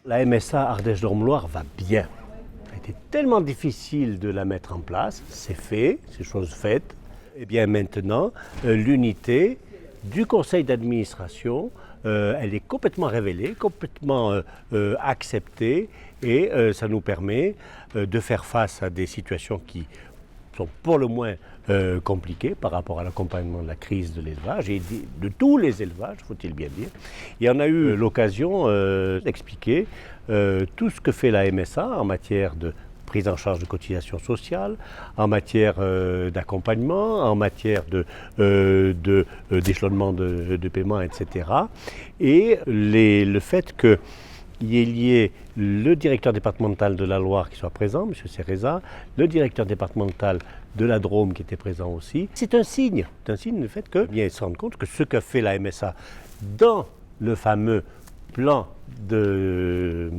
La MSA Ardèche-Drôme-Loire va bien. Ça a été tellement difficile de la mettre en place, c'est fait, c'est chose faite. Et bien maintenant, l'unité du conseil d'administration, elle est complètement révélée, complètement acceptée et ça nous permet de faire face à des situations qui sont pour le moins compliquées par rapport à l'accompagnement de la crise de l'élevage et de tous les élevages, faut-il bien dire. Et on a eu l'occasion d'expliquer tout ce que fait la MSA en matière de prise en charge de cotisations sociales, en matière d'accompagnement, en matière d'échelonnement de paiement, etc. Et le fait qu'il y ait le directeur départemental de la Loire qui soit présent, M. Cereza, le directeur départemental de la Drôme qui était présent aussi, c'est un signe du fait que bien se rendre compte que ce qu'a fait la MSA dans le fameux plan de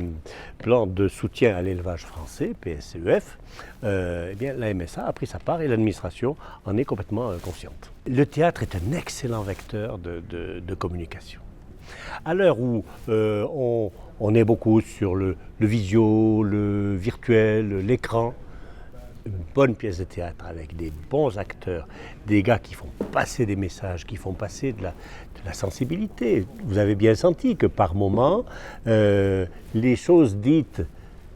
soutien à l'élevage français, PSEF, eh bien, la MSA a pris sa part et l'administration en est complètement consciente. Le théâtre est un excellent vecteur de communication. À l'heure où on est beaucoup sur le visio, le virtuel, l'écran, une bonne pièce de théâtre avec des bons acteurs, des gars qui font passer des messages, qui font passer de la sensibilité. Vous avez bien senti que par moments, les choses dites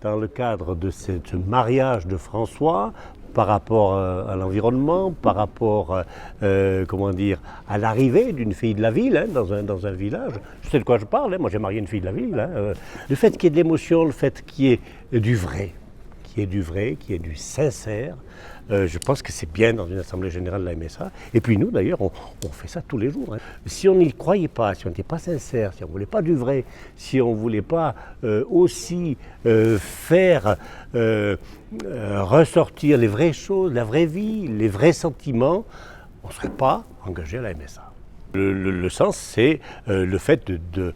dans le cadre de ce mariage de François par rapport à l'environnement, par rapport à l'arrivée d'une fille de la ville hein, dans un village. Je sais de quoi je parle, hein, moi j'ai marié une fille de la ville. Hein, le fait qu'il y ait de l'émotion, le fait qu'il y ait du vrai, qu'il y ait du sincère, je pense que c'est bien dans une assemblée générale de la MSA. Et puis nous d'ailleurs, on fait ça tous les jours. Hein. Si on n'y croyait pas, si on n'était pas sincère, si on ne voulait pas du vrai, si on ne voulait pas aussi faire ressortir les vraies choses, la vraie vie, les vrais sentiments, on ne serait pas engagé à la MSA. Le sens, c'est le fait de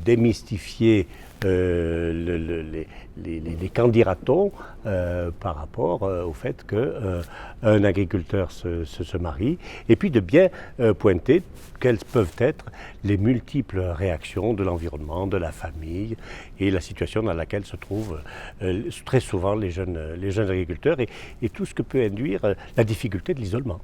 démystifier les candidatons par rapport au fait qu'un agriculteur se marie, et puis de bien pointer quelles peuvent être les multiples réactions de l'environnement, de la famille, et la situation dans laquelle se trouvent très souvent les jeunes agriculteurs, et tout ce que peut induire la difficulté de l'isolement.